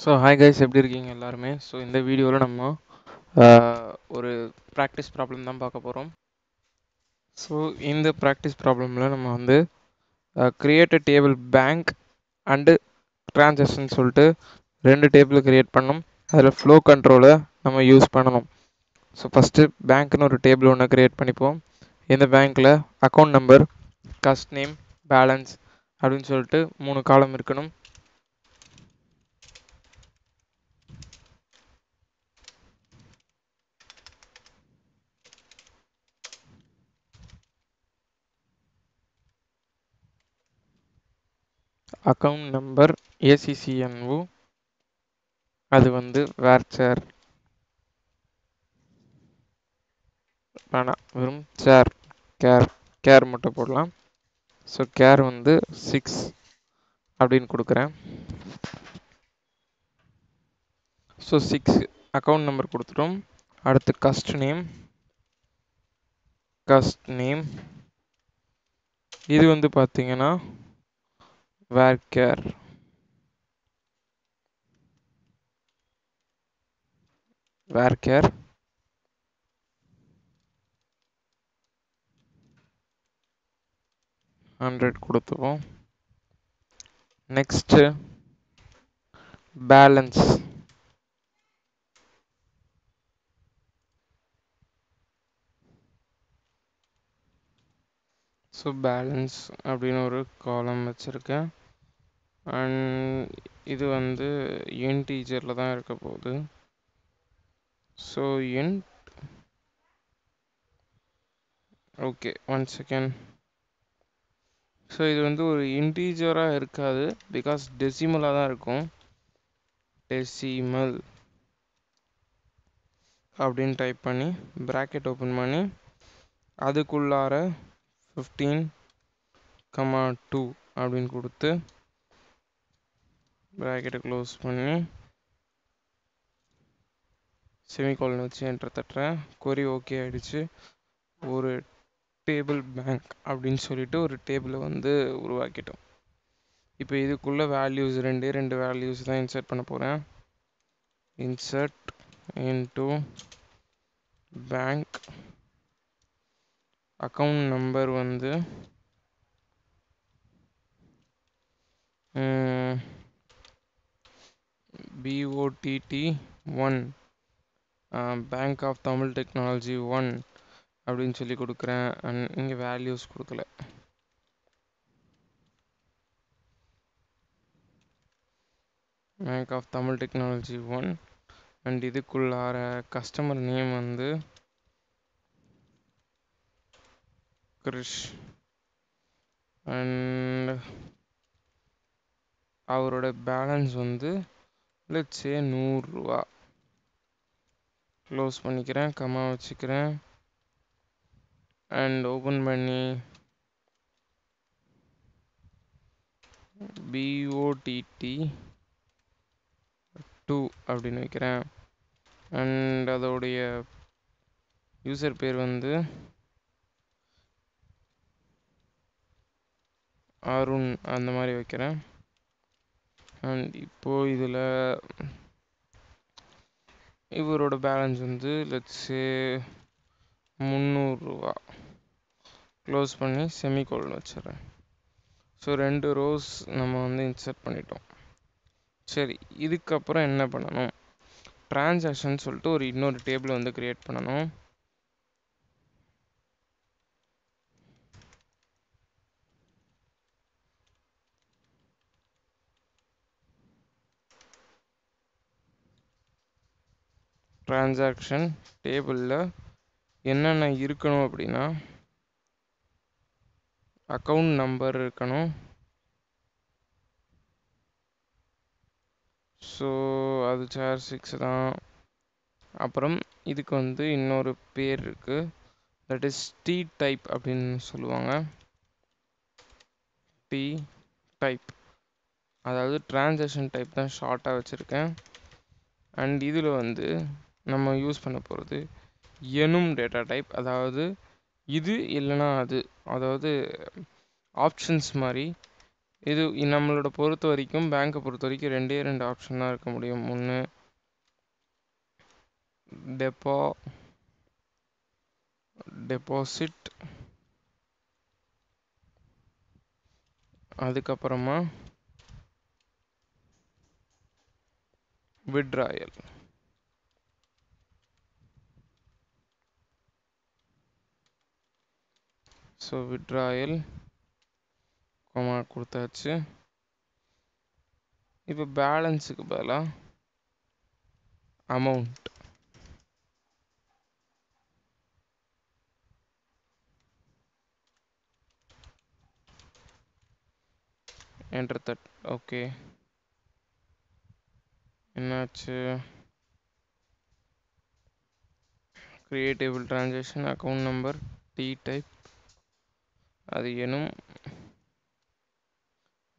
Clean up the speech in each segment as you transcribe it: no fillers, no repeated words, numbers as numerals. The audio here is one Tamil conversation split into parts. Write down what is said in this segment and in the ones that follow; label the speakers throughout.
Speaker 1: ஸோ ஹாய் கைஸ், எப்படி இருக்கீங்க எல்லாருமே? ஸோ இந்த வீடியோவில் நம்ம ஒரு ப்ராக்டிஸ் ப்ராப்ளம் தான் பார்க்க போகிறோம். ஸோ இந்த ப்ராக்டிஸ் ப்ராப்ளமில் நம்ம வந்து create a table bank and transaction சொல்லிட்டு ரெண்டு டேபிள் கிரியேட் பண்ணணும். அதில் ஃப்ளோ கண்ட்ரோலை நம்ம யூஸ் பண்ணணும். ஸோ ஃபஸ்ட்டு பேங்க்னு ஒரு டேபிள் ஒன்று கிரியேட் பண்ணிப்போம். இந்த பேங்க்கில் அக்கௌண்ட் நம்பர், கஸ்ட் நேம், பேலன்ஸ் அப்படின்னு சொல்லிட்டு 3 காலம் இருக்கணும். அக்கௌண்ட் நம்பர் ACCNO, அது வந்து வேர்ச்சர் வேணாம், வெறும் கேர் மட்டும் போடலாம். ஸோ கேர் வந்து 6 அப்படின்னு கொடுக்குறேன். ஸோ 6 அக்கௌண்ட் நம்பர் கொடுத்துட்டோம். அடுத்து கஸ்ட் நேம் இது வந்து பார்த்தீங்கன்னா வேர்ச்சர் 100 கொடுத்துவோம். Next balance. ஸோ பேலன்ஸ் அப்படின்னு ஒரு காலம் வச்சுருக்கேன். அண்ட் இது வந்து இன்டீஜரில் தான் இருக்க போகுது. So okay, 1 second. ஸோ இது வந்து ஒரு இன்டீஜராக இருக்காது, பிகாஸ் டெசிமலாக தான் இருக்கும். டெசிமல் அப்படின்னு டைப் பண்ணி ப்ராக்கெட் ஓப்பன் பண்ணி அதுக்குள்ளார 15,2 அப்படின்னு கொடுத்து ப்ராக்கெட்டை க்ளோஸ் பண்ணி செமிகோலன் வச்சு என்டர் தட்டுறேன். கொரி ஓகே ஆகிடுச்சு. ஒரு டேபிள் பேங்க் அப்படின்னு சொல்லிட்டு ஒரு டேபிளை வந்து உருவாக்கிட்டோம். இப்போ இதுக்குள்ளே வேல்யூஸ் ரெண்டு வேல்யூஸ் தான் இன்சர்ட் பண்ண போகிறேன். Insert into bank. Account number வந்து BOTT1, bank of Tamil technology 1 அப்படின்னு சொல்லி கொடுக்குறேன். அண்ட் இங்கே வேல்யூஸ் கொடுக்கல. Bank of Tamil technology 1 and இதுக்குள்ளார கஸ்டமர் நேம் வந்து கிரிஷ் அண்ட் அவரோட பேலன்ஸ் வந்து லெட்ஸ் சே 100 ரூபா. க்ளோஸ் பண்ணிக்கிறேன், கம்மா வச்சுக்கிறேன் அண்ட் ஓப்பன் பண்ணி BOTT2 அப்படின்னு வைக்கிறேன். அண்ட் அதோடைய யூசர் பேர் வந்து அருண் அந்த மாதிரி வைக்கிறேன். அண்ட் இப்போது இதில் இவரோட பேலன்ஸ் வந்து லெட்ஸ் சே 300 ரூபா. க்ளோஸ் பண்ணி செமிகோலன் வச்சிடுறேன். ஸோ 2 ரோஸ் நம்ம வந்து இன்சர்ட் பண்ணிட்டோம். சரி, இதுக்கப்புறம் என்ன பண்ணணும்? ட்ரான்சாக்ஷன் சொல்லிட்டு ஒரு இன்னொரு டேபிள் வந்து கிரியேட் பண்ணணும். ட்ரான்சாக்ஷன் டேபிளில் என்னென்ன இருக்கணும் அப்படின்னா அக்கௌண்ட் நம்பர் இருக்கணும். ஸோ அது சேர் 6 தான். அப்புறம் இதுக்கு வந்து இன்னொரு பேர் இருக்குது, தட் இஸ் டி டைப் அப்படின்னு சொல்லுவாங்க. டி டைப், அதாவது ட்ரான்சாக்ஷன் டைப் தான் ஷார்ட்டாக வச்சுருக்கேன். அண்ட் இதில் வந்து நம்ம யூஸ் பண்ண போகிறது எனும் டேட்டா டைப், அதாவது இது இல்லைனா அது, அதாவது ஆப்ஷன்ஸ் மாதிரி இது நம்மளோட பொறுத்த வரைக்கும் பேங்கை பொறுத்த வரைக்கும் ரெண்டு ஆப்ஷன் தான் இருக்க முடியும். ஒன்று டெபாசிட், அதுக்கப்புறமா விட்ராயல். ஸோ விட்ராயல் கொடுத்தாச்சு. இப்போ பேலன்ஸுக்கு பதிலாக அமௌண்ட் என்டர் தட். ஓகே, என்னாச்சு? கிரியேட்டபிள் டிரான்சாக்ஷன் அக்கௌண்ட் நம்பர் டி டைப் அது எனும்.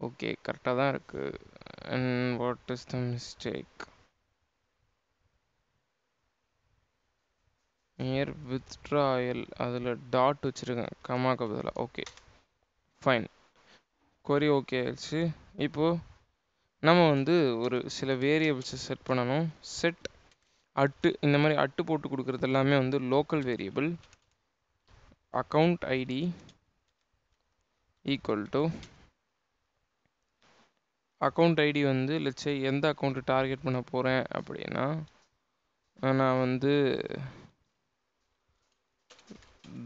Speaker 1: ஓகே, கரெக்டாக தான் இருக்குது. And what is the mistake? Near withdrawal அதில் டாட் வச்சுருக்கேன் கமாக்கு பதிலாக. ஓகே ஃபைன், கொரி ஓகே ஆயிடுச்சு. இப்போது நம்ம வந்து ஒரு சில வேரியபிள்ஸை செட் பண்ணணும். செட் அட்டு, இந்த மாதிரி அட்டு போட்டு கொடுக்குறது எல்லாமே வந்து local variable. Account ID equal to account ID வந்து லட்சே எந்த அக்கௌண்ட்டு டார்கெட் பண்ண போகிறேன் அப்படின்னா, நான் வந்து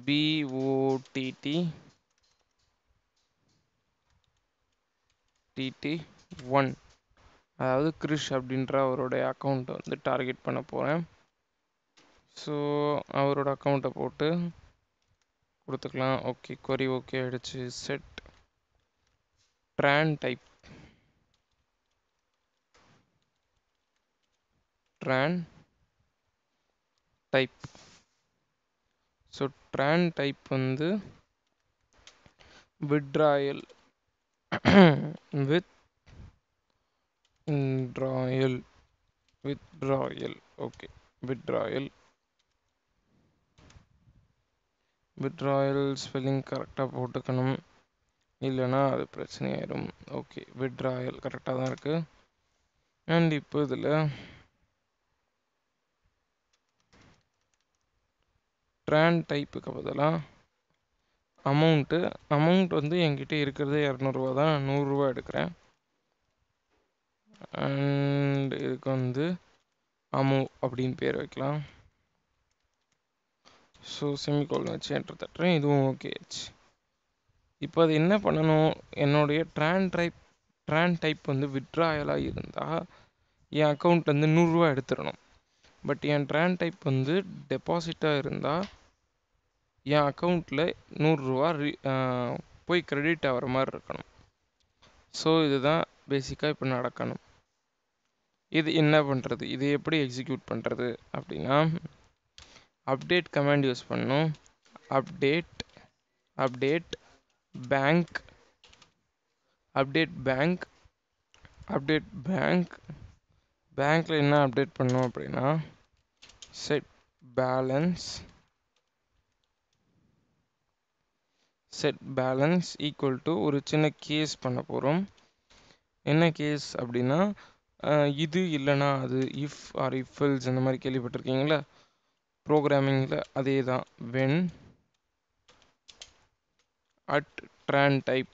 Speaker 1: BOTT1, அதாவது கிரிஷ் அப்படின்ற அவருடைய அக்கௌண்ட்டை வந்து டார்கெட் பண்ண போகிறேன். ஸோ அவரோட அக்கௌண்ட்டை போட்டு கொடுத்துக்கலாம். ஓகே, கொரி ஓகே ஆகிடுச்சு. Set tran type, so tran type வந்து withdrawal withdrawal. Okay, withdrawal spelling கரெக்டாக போட்டுக்கணும், இல்லைன்னா அது பிரச்சனையாயிடும். ஓகே, விட்ராயல் கரெக்டாக தான் இருக்குது. அண்ட் இப்போ இதில் ட்ரான் டைப்புக்கு பதிலாக அமௌண்ட் வந்து என்கிட்ட இருக்கிறது 200 தான், 100 எடுக்கிறேன். அண்ட் இதுக்கு வந்து அமௌ அப்படின்னு பேர் வைக்கலாம். ஸோ செமிகோலன் வச்சு என்டர் தட்டுறேன். இதுவும் ஓகே ஆச்சு. இப்போ அது என்ன பண்ணணும்? என்னுடைய ட்ரான் டைப் வந்து விட்ராயலாக இருந்தால் என் அக்கௌண்ட்லேருந்து 100 எடுத்துடணும். பட் என் ட்ரான் டைப் வந்து டெபாசிட்டாக இருந்தால் என் அக்கௌண்ட்டில் 100 போய் கிரெடிட் ஆகிற மாதிரி இருக்கணும். ஸோ இதுதான் பேசிக்காக இப்போ நடக்கணும். இது என்ன பண்ணுறது, இது எப்படி எக்ஸிக்யூட் பண்ணுறது அப்படின்னா, அப்டேட் கமாண்ட் யூஸ் பண்ணணும். அப்டேட் பேங்க் பேங்க்கில் என்ன அப்டேட் பண்ணணும் அப்படின்னா, செட் பேலன்ஸ் ஈக்குவல் டு ஒரு சின்ன கேஸ் பண்ண போகிறோம். என்ன கேஸ் அப்படின்னா, இது இல்லைனா அது, இஃப் ஆர் இஃப் எல்ஸ் அந்த மாதிரி கேள்விப்பட்டிருக்கீங்களா ப்ரோக்ராமிங்கில்? அதே தான். வென் அட் ட்ரான் டைப்,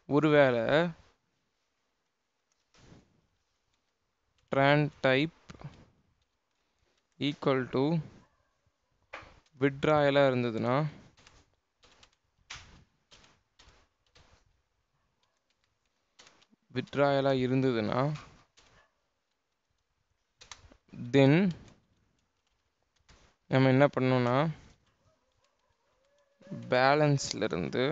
Speaker 1: ஒருவேளை ட்ரான் டைப் ஈக்குவல் டு விட்ராயலாக இருந்ததுன்னா, தென் நம்ம என்ன பண்ணோம்னா, பேலன்ஸ்லேருந்து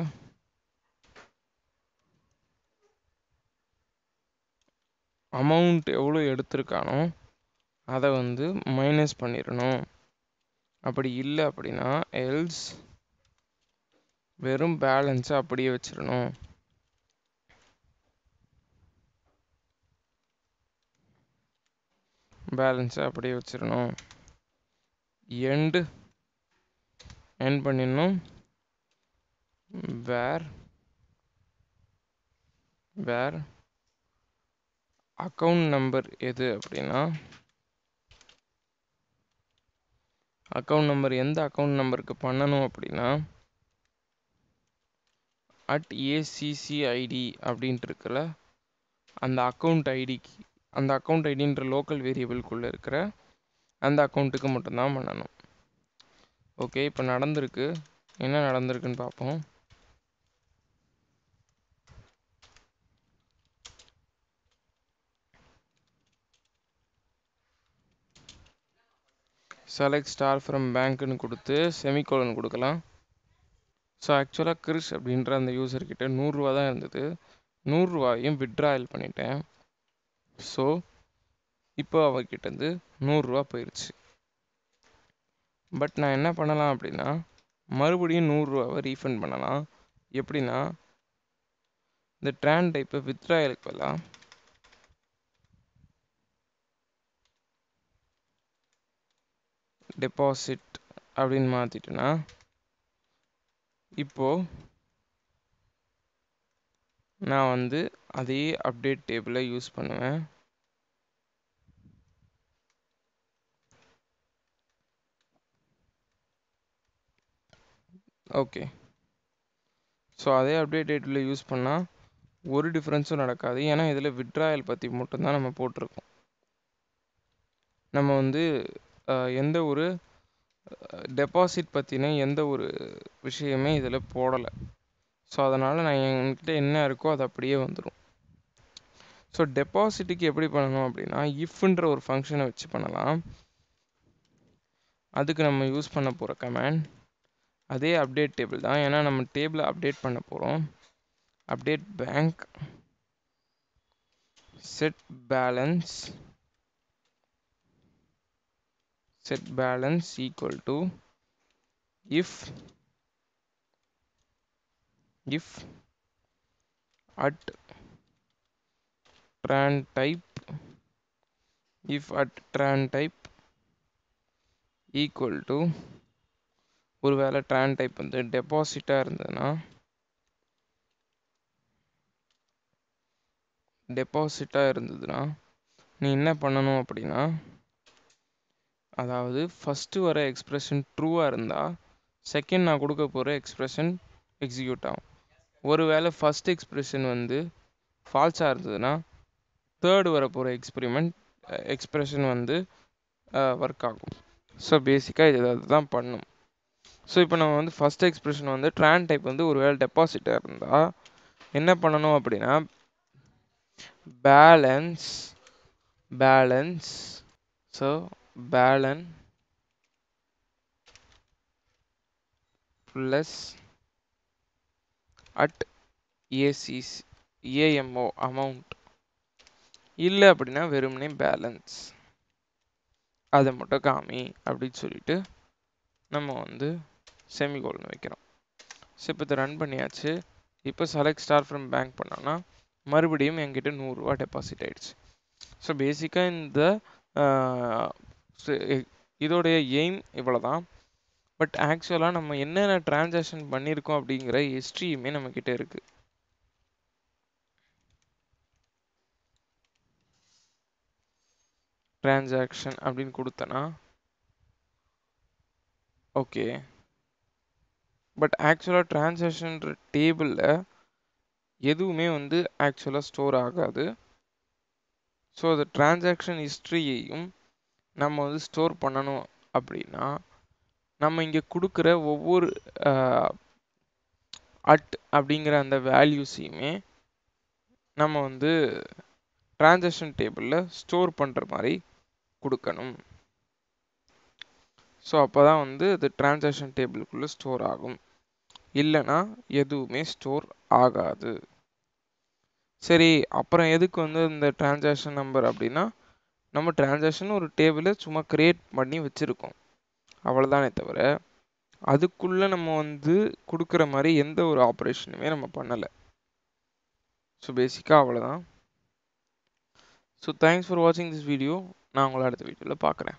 Speaker 1: அமௌண்ட் எவ்வளோ எடுத்திருக்கானோ அதை வந்து மைனஸ் பண்ணிடணும். அப்படி இல்லை அப்படின்னா எல்ஸ் வெறும் பேலன்ஸை அப்படியே வச்சிடணும். எண்ட் பண்ணிடணும். வேர் வேர் அக்கௌண்ட் நம்பர் எது அப்படின்னா அக்கௌண்ட் நம்பர் எந்த அக்கௌண்ட் நம்பருக்கு பண்ணணும் அப்படின்னா @ACCID அப்படின்ட்டு இருக்குல்ல அந்த அக்கௌண்ட் ஐடிக்கு அந்த அக்கௌண்ட் ஐடின்ற லோக்கல் வேரியபிள்குள்ளே இருக்கிற அந்த அக்கௌண்ட்டுக்கு மட்டும்தான் பண்ணணும். ஓகே, இப்போ நடந்திருக்கு. என்ன நடந்திருக்குன்னு பார்ப்போம். செலக்ட் ஸ்டார் ஃப்ரம் பேங்க்னு கொடுத்து செமிகோலன் கொடுக்கலாம். ஸோ ஆக்சுவலாக கிறிஷ் அப்படின்ற அந்த யூசர்கிட்ட 100 ரூபா தான் இருந்தது. 100 ரூபாயும் வித்ட்ராயல் பண்ணிட்டேன். ஸோ இப்போ அவர்கிட்டருந்து 100 ரூபா போயிடுச்சு. பட் நான் என்ன பண்ணலாம் அப்படின்னா மறுபடியும் 100 ரூபாவை ரீஃபண்ட் பண்ணலாம். எப்படின்னா இந்த ட்ரான் டைப்பை வித்ட்ராயலுக்கு வரலாம். டெபாசிட் அப்படின்னு மாற்றிட்டேன்னா இப்போது நான் வந்து அதே அப்டேட் டேபிளை யூஸ் பண்ணுவேன். ஓகே, ஸோ அதே அப்டேட் டேபிளை யூஸ் பண்ணால் ஒரு டிஃப்ரென்ஸும் நடக்காது. ஏன்னா இதில் வித்ட்ராயல் பற்றி மட்டும்தான் நம்ம போட்டிருக்கோம். நம்ம வந்து எந்த ஒரு டெபாசிட் பற்றின எந்த ஒரு விஷயமே இதில் போடலை. ஸோ அதனால் நான் என்கிட்ட என்ன இருக்கோ அது அப்படியே வந்துடும். ஸோ டெபாசிட்டுக்கு எப்படி பண்ணணும் அப்படின்னா இஃப்ன்ற ஒரு ஃபங்க்ஷனை வச்சு பண்ணலாம். அதுக்கு நம்ம யூஸ் பண்ண போகிற கமாண்ட் அதே அப்டேட் டேபிள் தான். ஏன்னா நம்ம டேபிளை அப்டேட் பண்ண போகிறோம். Update bank set balance equal to if at tran type equal to ஒருவேளை tran type வந்து டெபாசிட்டாக இருந்ததுன்னா நீ என்ன பண்ணணும் அப்படின்னா அதாவது ஃபஸ்ட்டு வர எக்ஸ்பிரஷன் ட்ரூவாக இருந்தால் செகண்ட் நான் கொடுக்க போகிற எக்ஸ்பிரஷன் எக்ஸிக்யூட் ஆகும். ஒருவேளை ஃபஸ்ட் எக்ஸ்பிரஷன் வந்து ஃபால்ஸாக இருந்ததுன்னா தேர்டு வர போகிற எக்ஸ்பிரஷன் வந்து ஒர்க் ஆகும். ஸோ பேசிக்காக இது தான் பண்ணும். ஸோ இப்போ நம்ம வந்து ஃபஸ்ட் எக்ஸ்பிரஷன் வந்து ட்ரான் டைப் வந்து ஒருவேளை டெபாசிட்டாக இருந்தால் என்ன பண்ணணும் அப்படின்னா balance so balance plus @AMO amount இல்லை அப்படின்னா வெறுமனே பேலன்ஸ் அதை மட்டும் காமி அப்படின்னு சொல்லிட்டு நம்ம வந்து செமிகோலன் வைக்கிறோம். ஸோ இப்போ இதை ரன் பண்ணியாச்சு. இப்போ செலக்ட் ஸ்டார் ஃப்ரம் பேங்க் பண்ணோன்னா மறுபடியும் என்கிட்ட 100 ரூபா டெபாசிட் ஆகிடுச்சு. ஸோ பேசிக்காக இந்த இதோடைய எய்ம் இவ்வளோ தான். பட் ஆக்சுவலாக நம்ம என்னென்ன டிரான்சாக்ஷன் பண்ணியிருக்கோம் அப்படிங்கிற ஹிஸ்ட்ரியுமே நம்மக்கிட்ட இருக்குது. டிரான்சாக்ஷன் அப்படின்னு கொடுத்தனா ஓகே, பட் ஆக்சுவலாக டிரான்சாக்ஷன்ற டேபிளில் எதுவுமே வந்து ஆக்சுவலாக ஸ்டோர் ஆகாது. ஸோ அந்த டிரான்சாக்ஷன் ஹிஸ்ட்ரியையும் நம்ம வந்து ஸ்டோர் பண்ணணும் அப்படின்னா நம்ம இங்கே கொடுக்குற ஒவ்வொரு அப்படிங்கிற அந்த வேல்யூஸையுமே நம்ம வந்து டிரான்சாக்ஷன் டேபிளில் ஸ்டோர் பண்ணுற மாதிரி கொடுக்கணும். ஸோ அப்போ தான் வந்து அது டிரான்சாக்ஷன் டேபிளுக்குள்ளே ஸ்டோர் ஆகும். இல்லைன்னா எதுவுமே ஸ்டோர் ஆகாது. சரி, அப்புறம் எதுக்கு வந்து இந்த டிரான்சாக்ஷன் நம்பர் அப்படின்னா நம்ம டிரான்சாக்ஷன் ஒரு டேபிளை சும்மா கிரியேட் பண்ணி வச்சுருக்கோம், அவ்வளோதானே தவிர அதுக்குள்ளே நம்ம வந்து கொடுக்குற மாதிரி எந்த ஒரு ஆப்ரேஷனுமே நம்ம பண்ணலை. ஸோ பேசிக்காக அவ்வளோதான். ஸோ தேங்க்ஸ் ஃபார் வாட்சிங் திஸ் வீடியோ. நான் உங்களை அடுத்த வீடியோவில் பார்க்குறேன்.